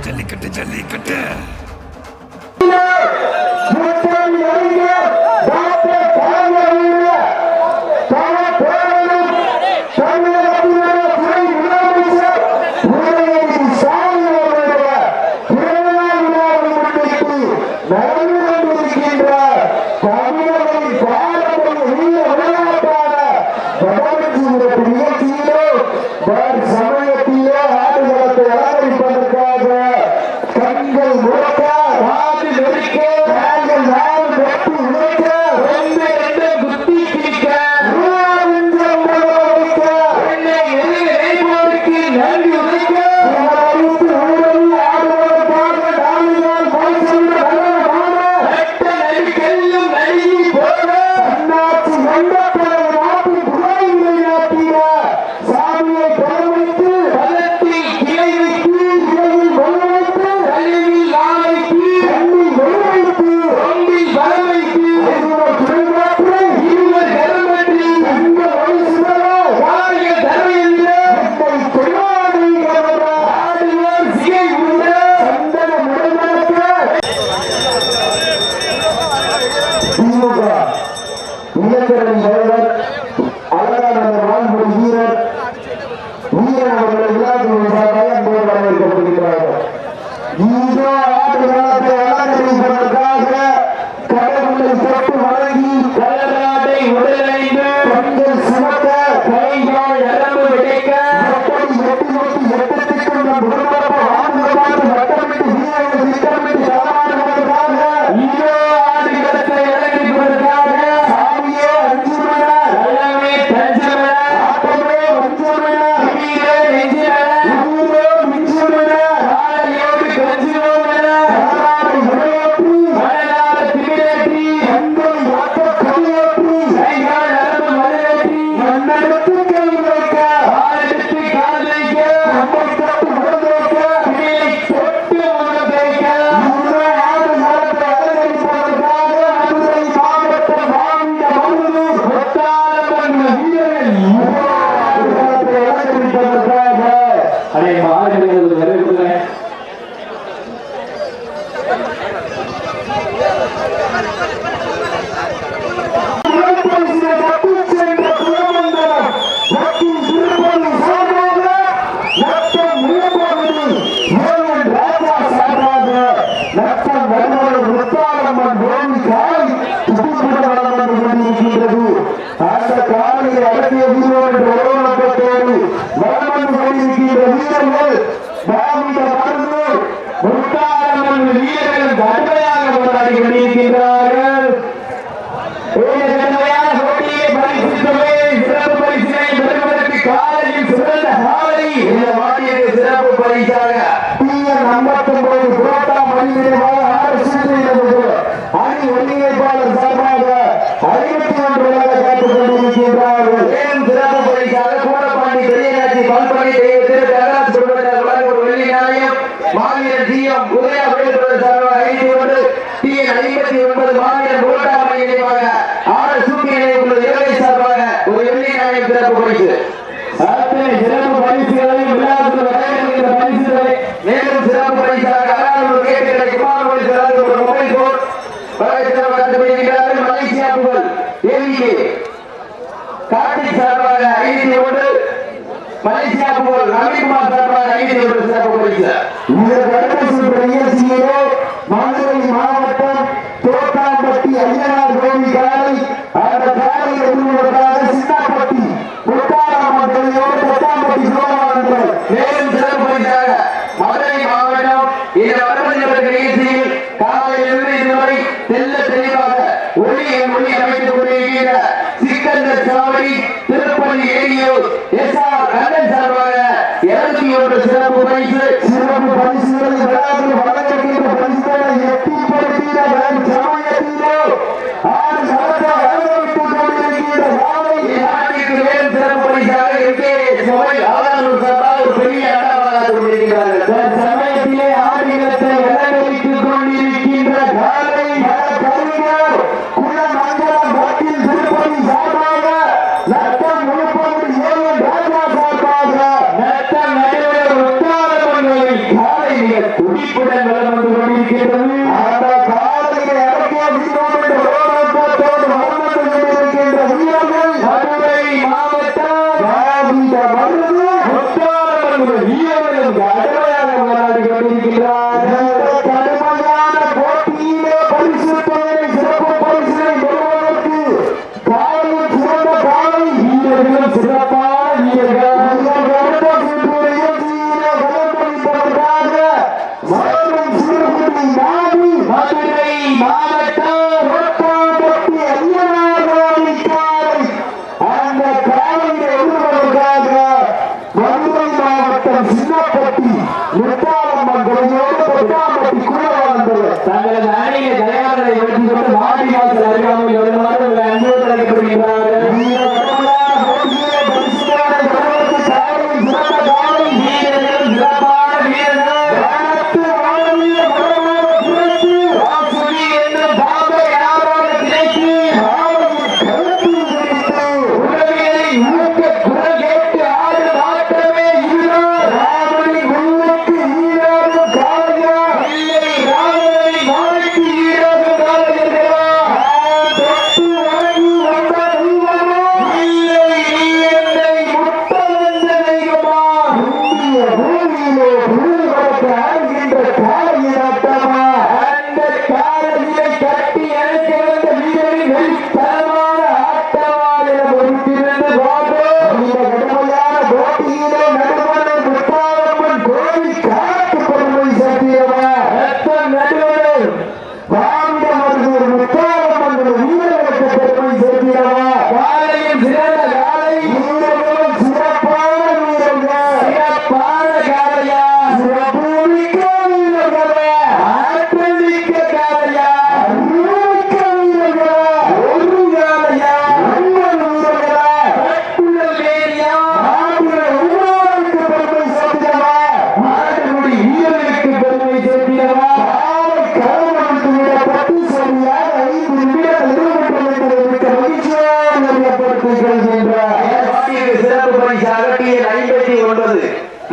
ஜல்லிக்கட்டு ஜல்லிக்கட்டு காலை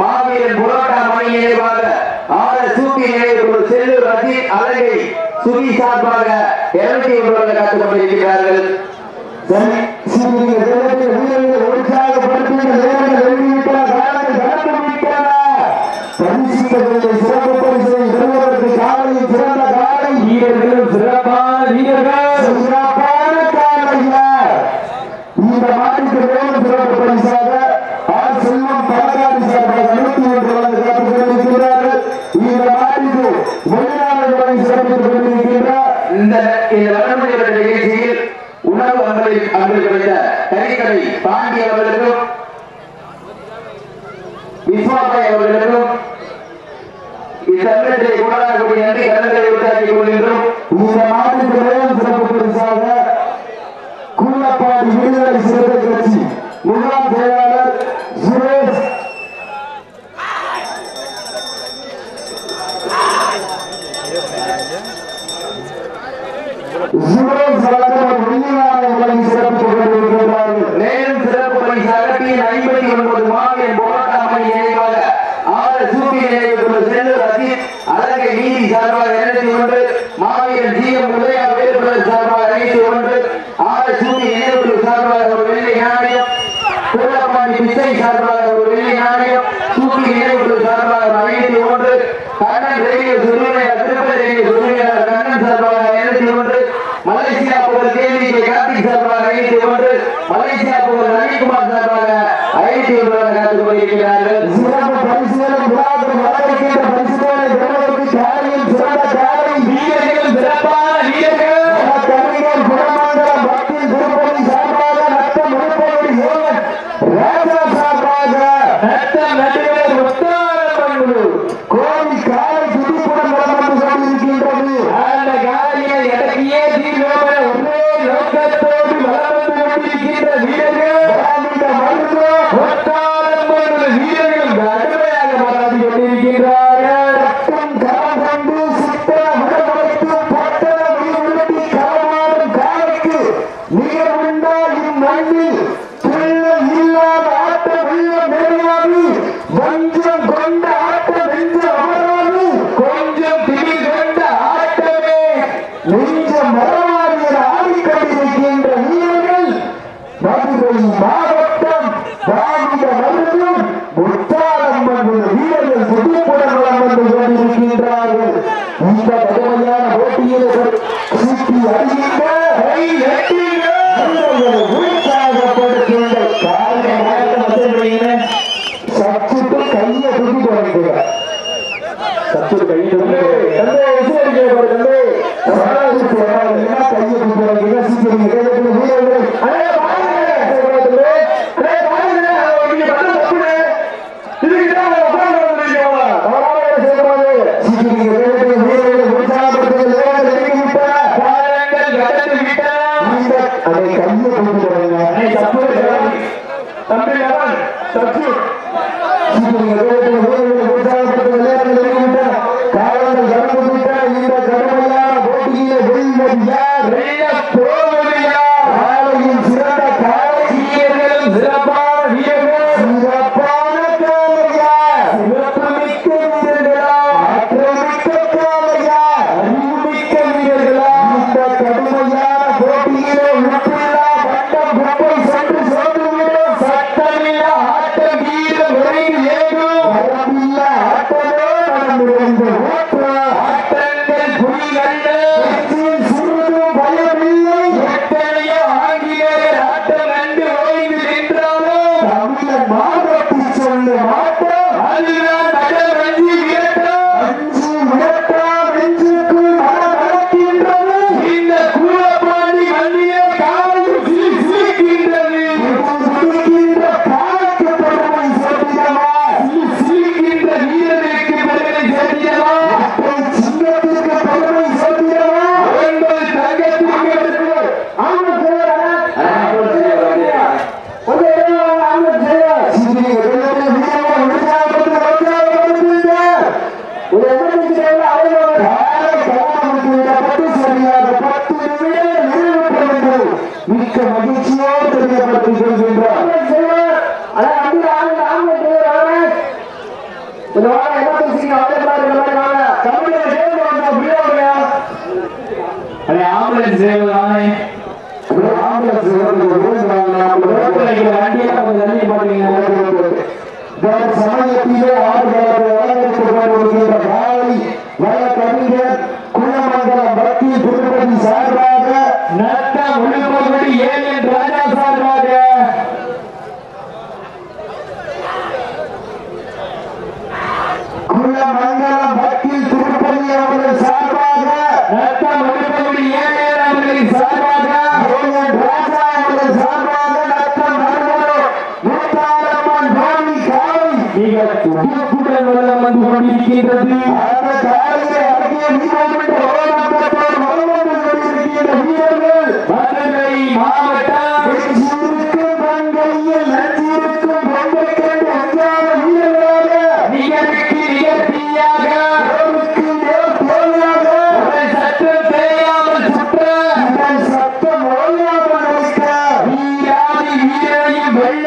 மாவீரன் புரோட்டா மணி நினைவாக சூப்பி நினைவு செல்லூர் ரஜித் அழகை சுகி சார்பாக 201 காத்துக் கொண்டிருக்கிறார்கள். இந்த மாட்டுக்கு மேலும் சிறப்பு பரிசாக செல்வம் பழக்காரி சார்பாக 101 காத்துக் கொண்டிருக்கிறார்கள். இந்த மாட்டுக்கு வெளிநாடு சிறப்பித்துக் கொண்டிருக்கின்றார். இந்த வளர்முறை நிகழ்ச்சியில் உணவு அன்பளித்த கறிக்கடை பாண்டி அவர்களுக்கும் விஸ்வாபாய் அவர்களுக்கும் இத்தருணத்தை கொண்டாடக்கூடிய நன்றி கடன்களை உண்டாக்கிக் கொள்கின்றோம். இந்த மாட்டுக்கு மேலும் சிறப்பு பரிசாக கூலப்பாடி விடுதலை சிறுத்தை கட்சி முன்னாள் செயலாளர் சுரேஷ் சிறப்பு மேலும் சிறப்பு பரிசாக 59 மாவீரன் போராட்ட மணி நினைவாக சூப்பி நினைவு செல்லூர் ரஜித் அழகை நீதி சார்பாக 201 மாவீரன் ஜிஎம் உதயா வேறுபடல் சார்பாக 201 சூப்பி நினைவு சார்பாக ஒரு வெள்ளை நாணயம் கூலப்பாண்டி பிச்சை சார்பாக ஒரு வெள்ளி நாணயம் சூப்பி நினைவு சார்பாக 201 கண்ணன் ரேடியோ சுருமையார் திருப்பதி ரேடியோ சுருமையார் கண்ணன் சார்பாக 201 மலேசியா புகழ் கேள்வி கார்த்திக் சார்பாக 201 மலேசியா புகழ் ரவிக்குமார் சார்பாக 201 காத்துக் கொண்டிருக்கிறார்கள். சிறப்பு பரிசுகளும் வரவேற்கின்ற பரிசுகளை பெறுவதற்கு காலையில் சிறந்த காலை வீரர்கள் சிறப்பான வீரர்கள் கவிஞர் குணமங்கலம் பக்தி திருப்பதி சார்பாக நத்தம் உடுப்படி சோழன் ராஜா சார்பாக நத்தம் நடுவர் முத்தாரமங்கலு கோவி காலை துடிப்புடன் வளம் வந்து கொண்டிருக்கின்றது. அந்த காலையை எடக்கியே தீர்வோட ஒரே நோக்கத்தோடு வளம் வந்து கொண்டிருக்கின்ற வீரர்கள் இந்த மருந்து முத்தாரமங்கலு வீரர்கள் கடுமையாக வளர்ந்து கொண்டிருக்கின்றார்கள். ரத்தம் கரம் கொண்டு சித்த உடம்படைத்து பட்டண உயிர்த்தி களமாடும் காலைக்கு நிகர் உண்டா இம்மண்ணில் பிள்ளை இல்லாத ஆட்ட வெள்ளம் நிறையாது வஞ்சம் கொண்ட ஆட்ட நெஞ்சம் அமராது கொஞ்சம் திமிர் கொண்ட ஆட்டமே நெஞ்சம் மரமாறு என ஆடிக்கொண்டிருக்கின்ற வீரர்கள் மதுரை மாவட்டம் வாங்கிய மருந்தும் முத்தாரம்மன் வீரர்கள் துடிப்புடன் வளம் வந்து கொண்டிருக்கின்றார்கள். இந்த கடுமையான போட்டியில் சீட்டி அடிக்கின்ற உற்சாகப்படுகின்ற சச்சுட்டு கையை தூக்கி தொடங்குகிறார். சச்சுட்டு கையை சத்தமில்ல ஆட்ட வீர விரைவில் ஏகும் கொஞ்சம் வாங்க என்ன பேசிங்க ஆம்புலன்ஸ் சேவை சமயத்திலே வழக்கறிஞர் குலமங்கலம் பக்தி திருப்பதி சார்பாக நத்தம் ஒழுங்குபடி ஏஎன் ராஜா சார்பாக குலமங்கலம் பக்தி திருப்பதி அவர்கள் சார்பாக நத்தம் ஒழுங்குபடி ஏஎன் அவர்களின் சார்பாக ஏஎன் ராஜா அவர்கள் சார்பாக நத்தம் முத்தாரம்மன் பாணி காலை மிக துடிப்புடன் வெள்ளம் வந்து கொண்டிருக்கின்றது. அந்த காலையை அடக்கிய வீரர்கள் மதுரை மாவட்டம் நெஞ்சிருக்கும் பங்கையில் நஞ்சிருக்கும் பொங்கை கண்டு அஞ்சாத வீரர்களாக நிகழ்ச்சி நிகழ்ச்சியாக சட்டம் தெரியாமல் சுற்ற சட்டம் ஓயாமல் வைக்க வீராதி வீரையும் வெள்ள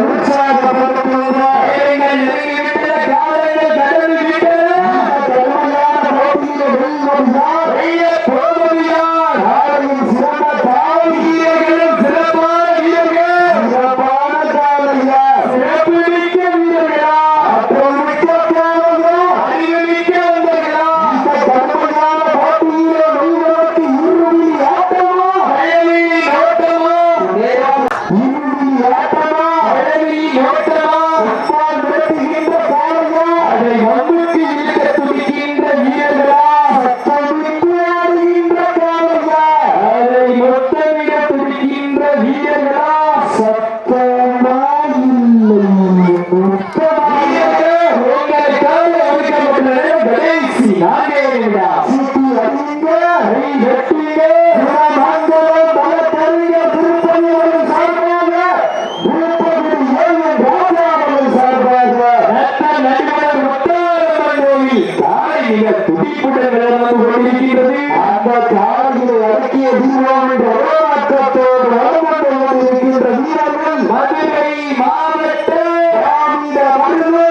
உற்சாகப்படுத்துகிறார். 4 நிமிடம். சீட்டி அடிங்க, கை வெட்டுங்க. மங்களம் வழக்கறிஞர் திருப்பதி அவர்கள் சார்பாக, உருப்படி ஏழு ராஜா அவர்கள் சார்பாக, ரத்தன் நடிகர் முத்தாரம்மன் கோவில் காலை மிக துடிப்புடன் விளையாண்டு கொண்டிருக்கிறது. அந்த காலையை அடக்கிய தீர்வோம் என்ற போராட்டத்தோடு வளர்ந்து கொண்டிருக்கின்ற வீரர்கள் மதுரை மாவட்ட திராவிட மருத்துவ